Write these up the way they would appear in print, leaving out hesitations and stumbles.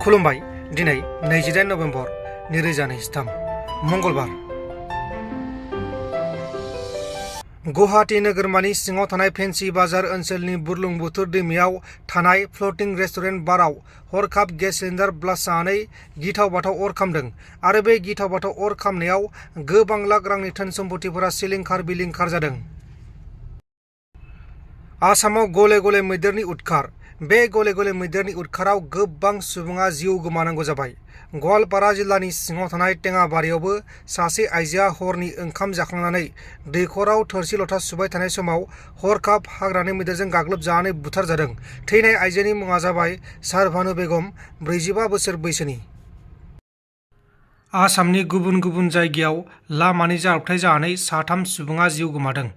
खुलुमबाय दिनै 28 नभेम्बर 2023 मंगलबार गुवाहाटी नोगोरमानि सिङाव थानाय फेन्सि बाजार ओनसोलनि बुरलुंबुथुर दैमायाव थानाय फ्लोटिं रेस्टुरेन्ट बाराव हरखाब गेस सिलिन्डार ब्लास्ट जानानै गिथाव बाथाव अर खामदों आरो बे गिथाव बाथाव अर खामनायाव गोबां लाख रांनि धोन सम्पथिफोरा सिलिंखार बिलिंखार जादों। आसामाव गले गले मैदेरनि उदखार। बे गले गले मैदेरनि उदखाराव गोबां सुबुङा जिउ गोमानांगौ जाबाय। गवालपारा जिल्लानि सिङाव थानाय टेङाबारियावबो सासे आइजोआ हरनि ओंखाम जाखांनानै दैखराव थोरसि लथा सुबाय थानाय समाव हरखाब हाग्रानि मैदेरजों गाग्लोबजानानै बुथारजादों। थैनाय आइजोनि मुङा जाबाय सारभानु बेगम, 45 बोसोर बैसोनि। आसामनि गुबुन गुबुन जायगायाव लामानि जाब्रबथाय जानानै 3 सुबुङा जिउ गोमादों।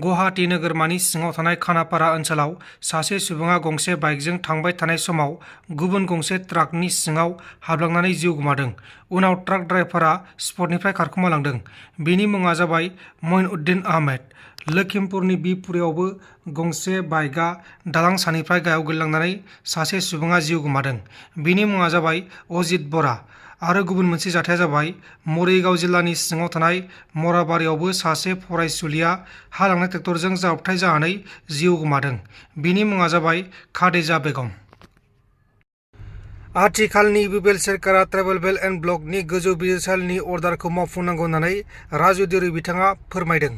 गुवाहाटी नोगोरमानि सिङाव थानाय खानापारा ओनसोलाव सासे सुबुङा गंसे बाइकजों थांबाय थानाय समाव गुबुन गंसे ट्राकनि सिङाव हाबलांनानै जिउ गोमादों। उनाव ट्राक ड्राइभारा स्पटनिफ्राय खारखोमालांदों। बिनि मुङा जाबाय मइनउद्दिन आहमेद। लखिमपुरनि बिपुरियावबो गंसे बाइकआ दालां सानिफ्राय गाहायाव गोलैलांनानै सासे सुबुङा जिउ गोमादों। बिनि मुङा जाबाय अजित बरा। आरो गुबुन मोनसे जाथाया जाबाय मरिगाव जिल्लानि सिङाव थानाय मराबारियावबो सासे फरायसुलिया हा लांनाय ट्रेक्टरजों जाब्रबथाय जानानै जिउ गोमादों। बिनि मुङा जाबाय खादिजा बेगम। आथिखालनि इउपिपिएल सोरखारा ट्राइबेल बेल्ट एन्ड ब्लकनि गोजौ बिजिरसालिनि अर्डारखौ मावफुंनांगौ होननानै राजु देउरि बिथाङा फोरमायदों।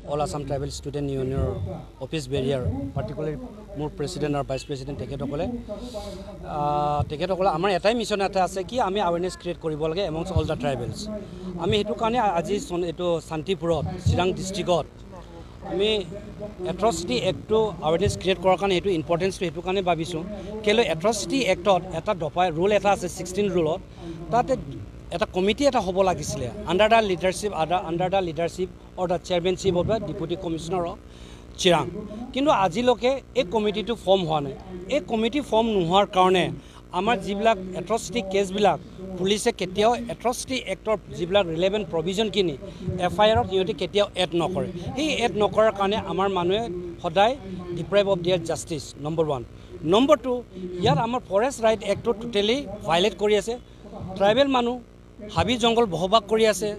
All Assam Tribal Student Union Office Barrier, particularly more President or Vice President তেখেতসকলে আমাৰ এটাই মিছন এটা আছে কি আমি awareness create কৰিব লাগে amongst all the tribals। আমি সেইটো কাৰণে আজি এইটো শান্তিপুৰত চিৰাং ডিষ্ট্ৰিক্টত আমি এট্ৰচিটি এক্টটো awareness create কৰাৰ কাৰণে এইটো ইম্পৰ্টেঞ্চটো সেইটো কাৰণে ভাবিছোঁ। কেলৈ এট্ৰচিটি এক্টত এটা দফা ৰুল এটা আছে 16 ৰুলত, তাতে এটা কমিটি এটা হ'ব লাগিছিলে under the leadership or the chairmanship of the deputy commissioner of Chirang. কিন্তু আজিলৈকে এই কমিটিটো ফৰ্ম হোৱা নাই। এই কমিটি ফৰ্ম নোহোৱাৰ কাৰণে আমাৰ যিবিলাক এট্ৰচিটি কেছবিলাক পুলিচে কেতিয়াও এট্ৰচিটি এক্টৰ যিবিলাক ৰিলেভেণ্ট প্ৰভিজনখিনি FIR-ত সিহঁতে কেতিয়াও এড নকৰে। সেই এড নকৰাৰ কাৰণে আমাৰ মানুহে সদায় ডিপ্ৰাইভ অফ দিয়াৰ জাষ্টিছ, নম্বৰ 1। নম্বৰ 2, ইয়াত আমাৰ ফৰেষ্ট ৰাইট এক্টটো টোটেলি ভাইলেট কৰি আছে। ট্ৰাইবেল মানুহ হাবি জংঘল বসবাস কৰি আছে,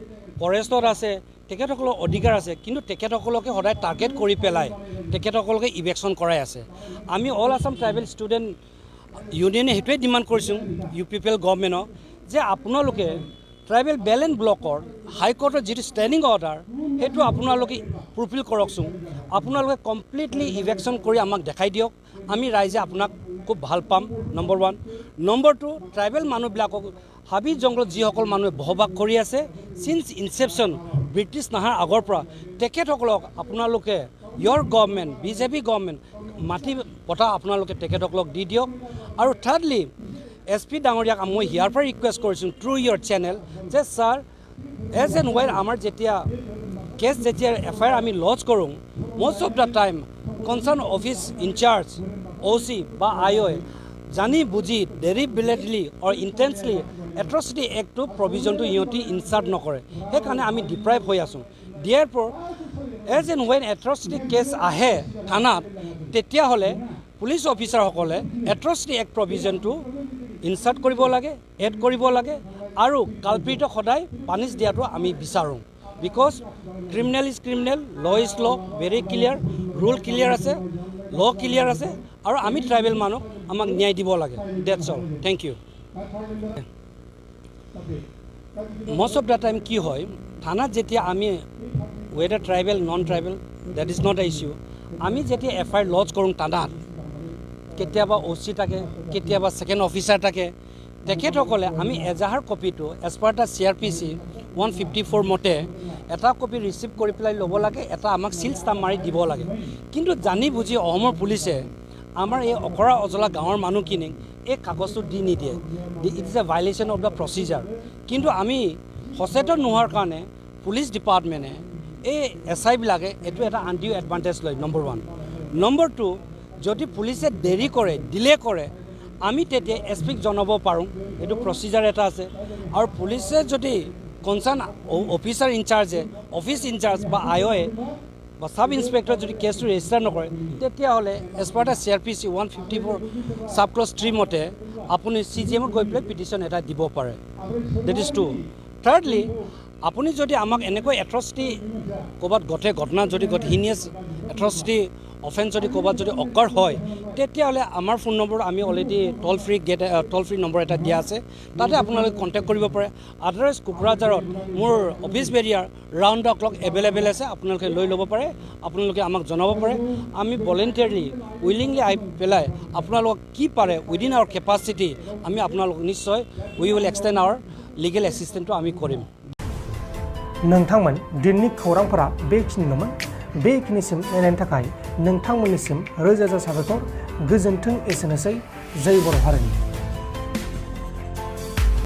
ফৰেষ্টত আছে, তেখেতসকলৰ অধিকাৰ আছে, কিন্তু তেখেতসকলকে সদায় টাৰ্গেট কৰি পেলাই তেখেতসকলকে ইভেকশ্যন কৰাই আছে। আমি অল আছাম ট্ৰাইবেল ষ্টুডেণ্ট ইউনিয়নে সেইটোৱে ডিমাণ্ড কৰিছোঁ UPPL গভৰ্ণমেণ্টক যে আপোনালোকে ট্ৰাইবেল বেল্ট এণ্ড ব্লকৰ হাইকোৰ্টৰ যিটো ষ্টেণ্ডিং অৰ্ডাৰ সেইটো আপোনালোকে ফুলফিল কৰকচোন। আপোনালোকে কমপ্লিটলি ইভেকশ্যন কৰি আমাক দেখাই দিয়ক, আমি ৰাইজে আপোনাক খুব ভাল পাম, নম্বৰ 1। নম্বৰ 2, ট্ৰাইবেল মানুহবিলাকক হাবি জংঘলত যিসকল মানুহে বসবাস কৰি আছে চিন্স ইনচেপশ্যন ব্ৰিটিছ নাহাৰ আগৰ পৰা তেখেতসকলক আপোনালোকে ইয়ৰ গভৰ্ণমেণ্ট BJP গভৰ্ণমেণ্ট মাটি পতা আপোনালোকে তেখেতসকলক দি দিয়ক। আৰু থাৰ্ডলি SP ডাঙৰীয়াক মই হিয়াৰ পৰা ৰিকুৱেষ্ট কৰিছোঁ থ্ৰু ইয়ৰ চেনেল যে ছাৰ এজ এণ্ড ৱেৰ আমাৰ যেতিয়া কেছ যেতিয়া FIR আমি লজ কৰোঁ most of the time concern office incharge OC বা IO জানি বুজি ডেলিবেৰেটলি অৰ ইণ্টেন্সলি এট্ৰচিটি এক্টটো প্ৰভিজনটো সিহঁতি ইনচাৰ্ট নকৰে। সেইকাৰণে আমি ডিপ্ৰাইভ হৈ আছোঁ। দিয়াৰ পৰ এজ এণ্ড ৱেন এট্ৰচিটি কেছ আহে থানাত তেতিয়াহ'লে পুলিচ অফিচাৰসকলে এট্ৰচিটি এক্ট প্ৰভিজনটো ইনচাৰ্ট কৰিব লাগে, এড কৰিব লাগে আৰু কালপ্ৰিটক সদায় পানিছ দিয়াটো আমি বিচাৰোঁ। Because criminal is criminal, law is law, very clear, rule clear আছে, ল ক্লিয়াৰ আছে আৰু আমি ট্ৰাইবেল মানুহ আমাক ন্যায় দিব লাগে। That's all, thank you. Most of the time কি হয় থানাত যেতিয়া আমি whether tribal non tribal that is not a issue, আমি যেতিয়া FIR লজ কৰোঁ থানাত কেতিয়াবা OC থাকে, কেতিয়াবা ছেকেণ্ড অফিচাৰ থাকে, তেখেতসকলে আমি এজাহাৰ কপিটো এজ পাৰ দ্য CRPC 154 মতে এটা কপি ৰিচিভ কৰি পেলাই ল'ব লাগে, এটা আমাক চিল ষ্টাম্প মাৰি দিব লাগে। কিন্তু জানি বুজি অসমৰ পুলিচে আমাৰ এই অকৰা অজলা গাঁৱৰ মানুহখিনিক এই কাগজটো দি নিদিয়ে। It is a violation of the procedure. কিন্তু আমি সচেতন নোহোৱাৰ কাৰণে পুলিচ ডিপাৰ্টমেণ্টে এই SI-বিলাকে এইটো এটা আনডিউ এডভান্টেজ লয়, নম্বৰ 1। নম্বৰ 2, যদি পুলিচে দেৰি কৰে, ডিলে কৰে, আমি তেতিয়া SPক জনাব পাৰোঁ, এইটো প্ৰচিজাৰ এটা আছে। আৰু পুলিচে যদি কনচাৰ্ণ অফিচাৰ ইনচাৰ্জে অফিচ ইনচাৰ্জ বা IOয়ে বা সাব ইন্সপেক্টৰ যদি কেছটো ৰেজিষ্টাৰ নকৰে তেতিয়াহ'লে as per the CRPC 154 sub clause 3 মতে আপুনি CGMত গৈ পেলাই পিটিশ্যন এটা দিব পাৰে। That is two. থাৰ্ডলি আপুনি যদি আমাক এনেকৈ এট্ৰচিটি ক'ৰবাত ঘটনা যদি হিনিয়াছ এট্ৰচিটি অফেন্স যদি ক'ৰবাত যদি অকাৰ হয় তেতিয়াহ'লে আমাৰ ফোন নম্বৰ আমি অলৰেডি টল ফ্ৰী নম্বৰ এটা দিয়া আছে, তাতে আপোনালোকে কণ্টেক্ট কৰিব পাৰে। আদাৰৱাইজ কোকৰাঝাৰত মোৰ office Barrier round the clock available আছে, আপোনালোকে লৈ ল'ব পাৰে, আপোনালোকে আমাক জনাব পাৰে। আমি ভলেণ্টিয়াৰলি উইলিংলি আহি পেলাই আপোনালোকক কি পাৰে উইদিন আৱাৰ কেপাচিটি আমি আপোনালোকক নিশ্চয় উই উইল এক্সটেণ্ড আৱাৰ লিগেল এছিষ্টেণ্টটো আমি কৰিম। नोंथांमोन दिननि खौरांफोरा बेखिनिल'मोन। बेखिनिसिम नायनायनि थाखाय नोंथांमोननिसिम रोजा रोजा साबायखर। गोजोन्थों। एसेनोसै। जय बर' हारिनि।